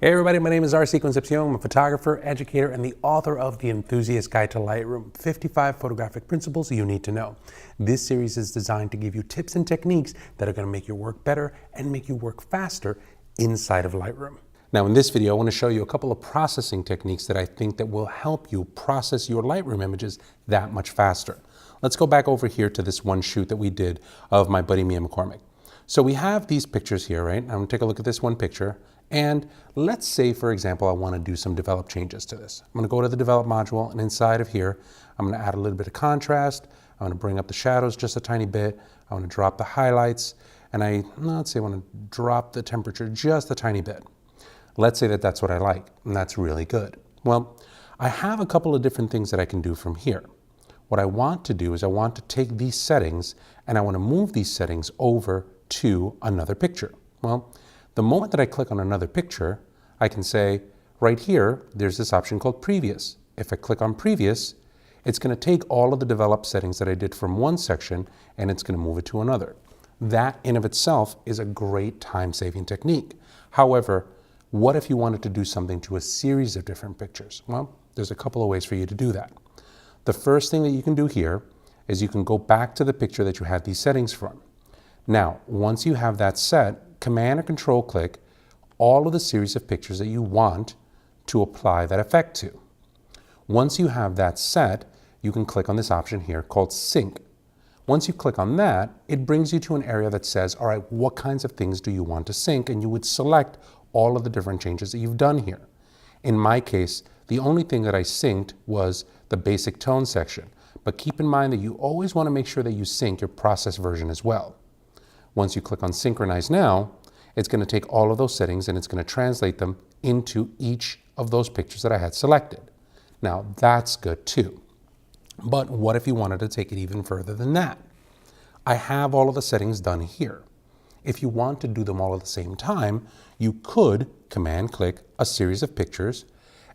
Hey everybody, my name is Concepcion. I'm a photographer, educator, and the author of The Enthusiast Guide to Lightroom, 55 Photographic Principles You Need to Know. This series is designed to give you tips and techniques that are going to make your work better and make you work faster inside of Lightroom. Now in this video, I want to show you a couple of processing techniques that I think that will help you process your Lightroom images that much faster. Let's go back over here to this one shoot that we did of my buddy Mia McCormick. So we have these pictures here, right? I'm going to take a look at this one picture. And let's say, for example, I want to do some develop changes to this. I'm going to go to the develop module, and inside of here, I'm going to add a little bit of contrast. I'm going to bring up the shadows just a tiny bit. I want to drop the highlights, and let's say I want to drop the temperature just a tiny bit. Let's say that that's what I like, and that's really good. Well, I have a couple of different things that I can do from here. What I want to do is I want to take these settings, and I want to move these settings over to another picture. Well, the moment that I click on another picture, I can say, right here, there's this option called Previous. If I click on Previous, it's going to take all of the developed settings that I did from one section, and it's going to move it to another. That in of itself is a great time-saving technique. However, what if you wanted to do something to a series of different pictures? Well, there's a couple of ways for you to do that. The first thing that you can do here is you can go back to the picture that you had these settings from. Now, once you have that set, Command or Control click all of the series of pictures that you want to apply that effect to. Once you have that set, you can click on this option here called Sync. Once you click on that, it brings you to an area that says, all right, what kinds of things do you want to sync? And you would select all of the different changes that you've done here. In my case, the only thing that I synced was the basic tone section. But keep in mind that you always want to make sure that you sync your process version as well. Once you click on Synchronize Now, it's going to take all of those settings and it's going to translate them into each of those pictures that I had selected. Now, that's good too. But what if you wanted to take it even further than that? I have all of the settings done here. If you want to do them all at the same time, you could Command-click a series of pictures,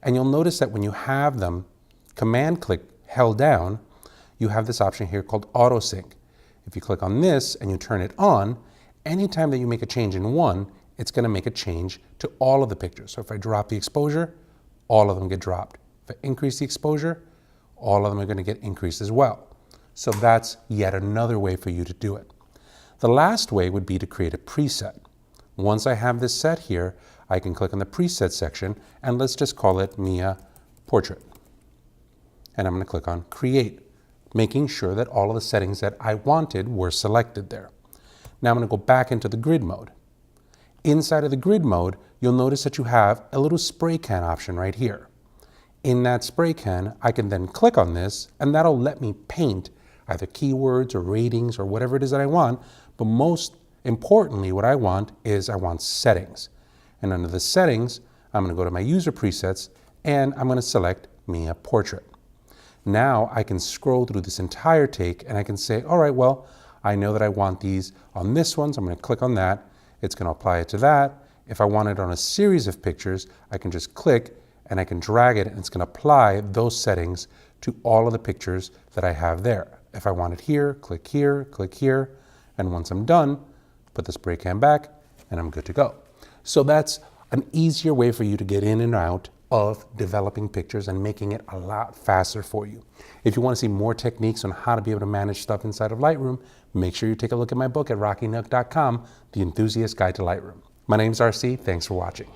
and you'll notice that when you have them Command-click held down, you have this option here called Auto Sync. If you click on this and you turn it on, anytime that you make a change in one, it's going to make a change to all of the pictures. So if I drop the exposure, all of them get dropped. If I increase the exposure, all of them are going to get increased as well. So that's yet another way for you to do it. The last way would be to create a preset. Once I have this set here, I can click on the preset section, and let's just call it Mia Portrait. And I'm going to click on Create, making sure that all of the settings that I wanted were selected there. Now I'm going to go back into the grid mode. Inside of the grid mode, you'll notice that you have a little spray can option right here. In that spray can, I can then click on this, and that'll let me paint either keywords or ratings or whatever it is that I want. But most importantly, what I want is I want settings. And under the settings, I'm going to go to my user presets, and I'm going to select Mia Portrait. Now I can scroll through this entire take and I can say, all right, well, I know that I want these on this one, so I'm going to click on that. It's going to apply it to that. If I want it on a series of pictures, I can just click and I can drag it, and it's going to apply those settings to all of the pictures that I have there. If I want it here, click here, and once I'm done, put the spray can back and I'm good to go. So that's an easier way for you to get in and out of developing pictures and making it a lot faster for you. If you want to see more techniques on how to be able to manage stuff inside of Lightroom, make sure you take a look at my book at rockynook.com, The Enthusiast Guide to Lightroom. My name's RC, thanks for watching.